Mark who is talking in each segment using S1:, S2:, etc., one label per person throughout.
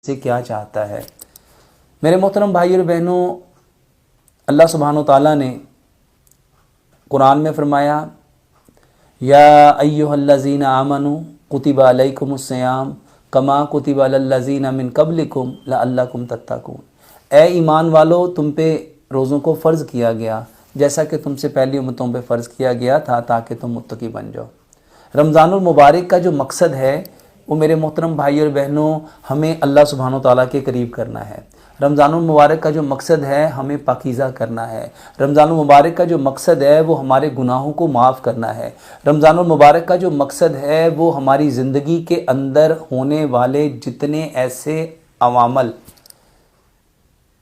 S1: سے کیا چاہتا ہے۔ میرے محترم بھائی اور بہنوں، اللہ سبحانہ و تعالیٰ نے قرآن میں فرمایا یا ایھا الذین آمنوا کتب علیکم الصیام کما کتب علی الذین من قبلکم لعلکم تتقون، اے ایمان والو تم پہ روزوں کو فرض کیا گیا جیسا کہ تم سے پہلی امتوں پہ فرض کیا گیا تھا تاکہ تم متقی بن جاؤ۔ رمضان المبارک کا جو مقصد ہے وہ میرے محترم بھائی اور بہنوں ہمیں اللہ سبحانہ و تعالیٰ کے قریب کرنا ہے۔ رمضان المبارک کا جو مقصد ہے ہمیں پاکیزہ کرنا ہے۔ رمضان المبارک کا جو مقصد ہے وہ ہمارے گناہوں کو معاف کرنا ہے۔ رمضان المبارک کا جو مقصد ہے وہ ہماری زندگی کے اندر ہونے والے جتنے ایسے عوامل،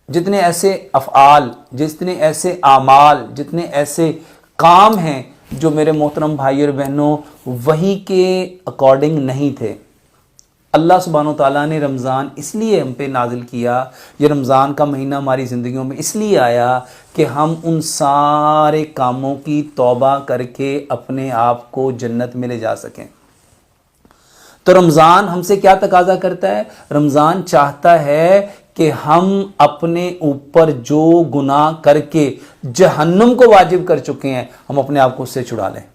S1: جتنے ایسے افعال، جتنے ایسے اعمال، جتنے ایسے کام ہیں جو میرے محترم بھائی اور بہنوں وہی کے اکارڈنگ نہیں تھے، اللہ سبحانہ و تعالیٰ نے رمضان اس لیے ہم پہ نازل کیا، یہ رمضان کا مہینہ ہماری زندگیوں میں اس لیے آیا کہ ہم ان سارے کاموں کی توبہ کر کے اپنے آپ کو جنت میں لے جا سکیں۔ تو رمضان ہم سے کیا تقاضا کرتا ہے؟ رمضان چاہتا ہے کہ ہم اپنے اوپر جو گناہ کر کے جہنم کو واجب کر چکے ہیں ہم اپنے آپ کو اس سے چھڑا لیں۔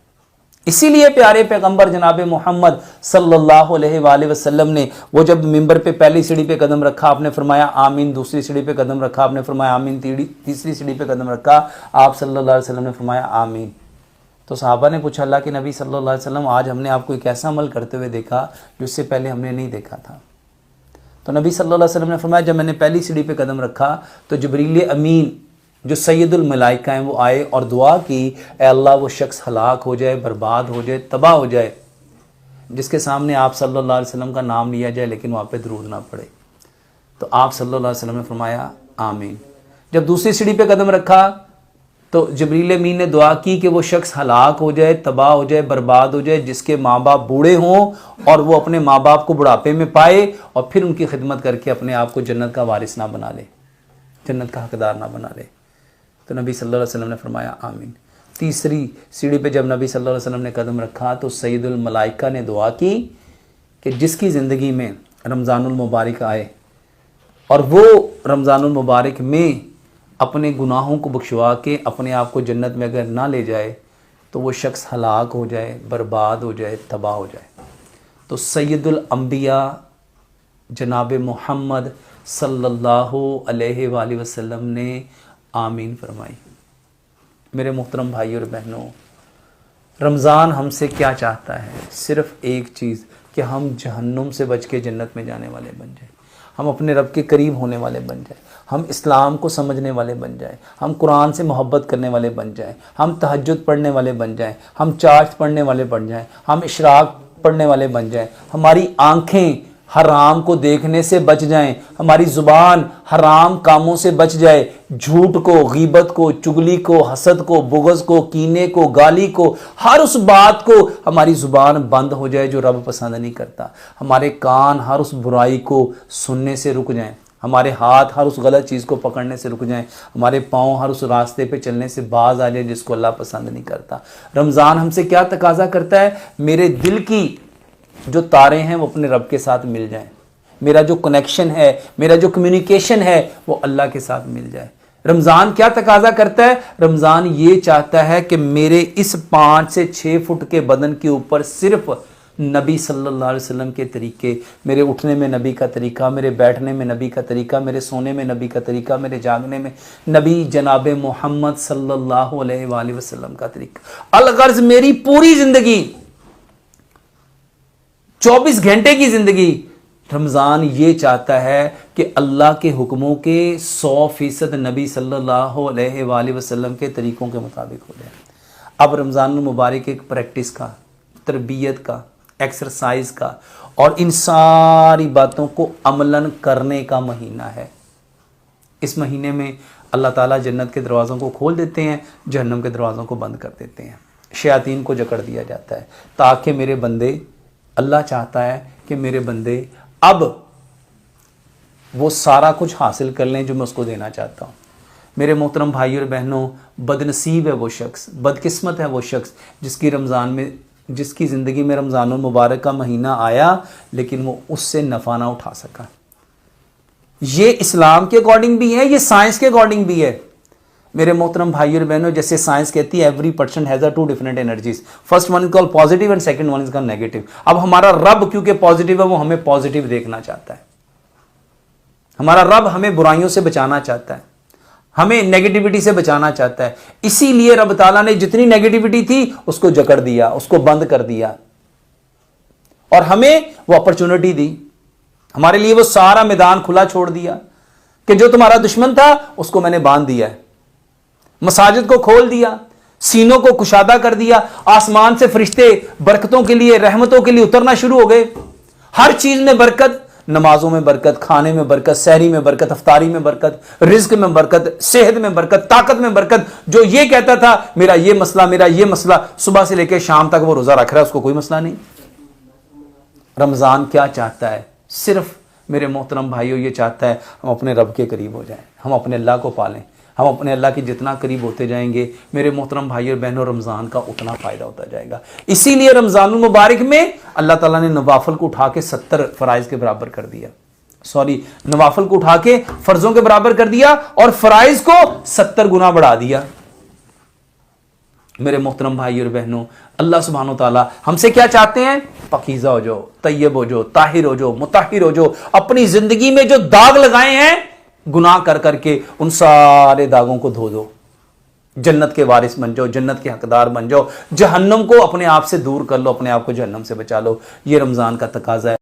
S1: اسی لیے پیارے پیغمبر جناب محمد صلی اللہ علیہ وآلہ وسلم نے وہ جب ممبر پہ پہلی سیڑھی پہ قدم رکھا آپ نے فرمایا آمین، دوسری سیڑھی پہ قدم رکھا آپ نے فرمایا آمین، تیسری سیڑھی پہ قدم رکھا آپ صلی اللہ علیہ وسلم نے فرمایا آمین۔ تو صحابہ نے پوچھا اللہ کے نبی صلی اللہ علیہ وسلم آج ہم نے آپ کو ایک ایسا عمل کرتے ہوئے دیکھا جو اس سے پہلے ہم نے نہیں دیکھا تھا۔ تو نبی صلی اللہ علیہ وسلم نے فرمایا جب میں نے پہلی سیڑھی پہ قدم رکھا تو جبریل امین جو سید الملائکہ ہیں وہ آئے اور دعا کی اے اللہ وہ شخص ہلاک ہو جائے، برباد ہو جائے، تباہ ہو جائے جس کے سامنے آپ صلی اللہ علیہ وسلم کا نام لیا جائے لیکن وہاں پہ درود نہ پڑے۔ تو آپ صلی اللہ علیہ وسلم نے فرمایا آمین۔ جب دوسری سیڑھی پہ قدم رکھا تو جبریل امین نے دعا کی کہ وہ شخص ہلاک ہو جائے، تباہ ہو جائے، برباد ہو جائے جس کے ماں باپ بوڑھے ہوں اور وہ اپنے ماں باپ کو بڑھاپے میں پائے اور پھر ان کی خدمت کر کے اپنے آپ کو جنت کا وارث نہ بنا لے، جنت کا حقدار نہ بنا لے۔ تو نبی صلی اللہ علیہ وسلم نے فرمایا آمین۔ تیسری سیڑھی پہ جب نبی صلی اللہ علیہ وسلم نے قدم رکھا تو سید الملائکہ نے دعا کی کہ جس کی زندگی میں رمضان المبارک آئے اور وہ رمضان المبارک میں اپنے گناہوں کو بخشوا کے اپنے آپ کو جنت میں اگر نہ لے جائے تو وہ شخص ہلاک ہو جائے، برباد ہو جائے، تباہ ہو جائے۔ تو سید الانبیاء جناب محمد صلی اللہ علیہ وآلہ وسلم نے آمین فرمائی۔ میرے محترم بھائی اور بہنوں، رمضان ہم سے کیا چاہتا ہے؟ صرف ایک چیز کہ ہم جہنم سے بچ کے جنت میں جانے والے بن جائیں، ہم اپنے رب کے قریب ہونے والے بن جائیں، ہم اسلام کو سمجھنے والے بن جائیں، ہم قرآن سے محبت کرنے والے بن جائیں، ہم تہجد پڑھنے والے بن جائیں، ہم چاشت پڑھنے والے بن جائیں، ہم اشراق پڑھنے والے بن جائیں، ہماری آنکھیں حرام کو دیکھنے سے بچ جائیں، ہماری زبان حرام کاموں سے بچ جائے، جھوٹ کو، غیبت کو، چگلی کو، حسد کو، بغض کو، کینے کو، گالی کو، ہر اس بات کو ہماری زبان بند ہو جائے جو رب پسند نہیں کرتا، ہمارے کان ہر اس برائی کو سننے سے رک جائیں، ہمارے ہاتھ ہر اس غلط چیز کو پکڑنے سے رک جائیں، ہمارے پاؤں ہر اس راستے پہ چلنے سے باز آ جائیں جس کو اللہ پسند نہیں کرتا۔ رمضان ہم سے کیا تقاضا کرتا ہے؟ میرے دل کی جو تارے ہیں وہ اپنے رب کے ساتھ مل جائیں، میرا جو کنیکشن ہے، میرا جو کمیونیکیشن ہے وہ اللہ کے ساتھ مل جائے۔ رمضان کیا تقاضا کرتا ہے؟ رمضان یہ چاہتا ہے کہ میرے اس 5 سے 6 فٹ کے بدن کے اوپر صرف نبی صلی اللہ علیہ وسلم کے طریقے، میرے اٹھنے میں نبی کا طریقہ، میرے بیٹھنے میں نبی کا طریقہ، میرے سونے میں نبی کا طریقہ، میرے جاگنے میں نبی جناب محمد صلی اللہ علیہ وآلہ وسلم کا طریقہ۔ الغرض میری پوری زندگی 24 گھنٹے کی زندگی رمضان یہ چاہتا ہے کہ اللہ کے حکموں کے 100% نبی صلی اللہ علیہ وآلہ وسلم کے طریقوں کے مطابق ہو جائے۔ اب رمضان المبارک ایک پریکٹس کا، تربیت کا، ایکسرسائز کا اور ان ساری باتوں کو عملاً کرنے کا مہینہ ہے۔ اس مہینے میں اللہ تعالیٰ جنت کے دروازوں کو کھول دیتے ہیں، جہنم کے دروازوں کو بند کر دیتے ہیں، شیاطین کو جکڑ دیا جاتا ہے تاکہ میرے بندے، اللہ چاہتا ہے کہ میرے بندے اب وہ سارا کچھ حاصل کر لیں جو میں اس کو دینا چاہتا ہوں۔ میرے محترم بھائی اور بہنوں، بدنصیب ہے وہ شخص، بدقسمت ہے وہ شخص جس کی زندگی میں رمضان المبارک کا مہینہ آیا لیکن وہ اس سے نفع نہ اٹھا سکا۔ یہ اسلام کے اکارڈنگ بھی ہے, یہ سائنس کے اکارڈنگ بھی ہے. میرے محترم بھائی اور بہنوں, جیسے سائنس کہتی ہے every person has two different energies, first one is call positive and second one is call negative. اب ہمارا رب کیونکہ پازیٹیو ہے, وہ ہمیں پازیٹیو دیکھنا چاہتا ہے. ہمارا رب ہمیں برائیوں سے بچانا چاہتا ہے, ہمیں نیگیٹیوٹی سے بچانا چاہتا ہے. اسی لیے رب تعالیٰ نے جتنی نیگیٹیوٹی تھی اس کو جکڑ دیا, اس کو بند کر دیا, اور ہمیں وہ اپرچونٹی دی. ہمارے لیے وہ سارا میدان کھلا چھوڑ دیا کہ جو تمہارا دشمن تھا اس کو میں نے باندھ دیا ہے. مساجد کو کھول دیا, سینوں کو کشادہ کر دیا, آسمان سے فرشتے برکتوں کے لیے, رحمتوں کے لیے اترنا شروع ہو گئے. ہر چیز میں برکت, نمازوں میں برکت, کھانے میں برکت, سحری میں برکت, افطاری میں برکت, رزق میں برکت, صحت میں برکت, طاقت میں برکت. جو یہ کہتا تھا میرا یہ مسئلہ, صبح سے لے کے شام تک وہ روزہ رکھ رہا ہے, اس کو کوئی مسئلہ نہیں. رمضان کیا چاہتا ہے؟ صرف میرے محترم بھائیوں یہ چاہتا ہے ہم اپنے رب کے قریب ہو جائیں, ہم اپنے اللہ کو پالیں. ہم اپنے اللہ کے جتنا قریب ہوتے جائیں گے میرے محترم بھائی اور بہنوں, رمضان کا اتنا فائدہ ہوتا جائے گا. اسی لیے رمضان المبارک میں اللہ تعالیٰ نے نوافل کو اٹھا کے 70 فرائض کے برابر کر دیا. نوافل کو اٹھا کے فرضوں کے برابر کر دیا اور فرائض کو 70 گنا بڑھا دیا. میرے محترم بھائی اور بہنوں, اللہ سبحانہ و تعالیٰ ہم سے کیا چاہتے ہیں؟ پاکیزہ ہو جاؤ, طیب ہو جاؤ, طاہر ہو جاؤ, مطہر ہو جاؤ. اپنی زندگی میں جو داغ لگائے ہیں گناہ کر کر کے ان سارے داغوں کو دھو دو. جنت کے وارث بن جاؤ, جنت کے حقدار بن جاؤ. جہنم کو اپنے آپ سے دور کر لو, اپنے آپ کو جہنم سے بچا لو. یہ رمضان کا تقاضا ہے.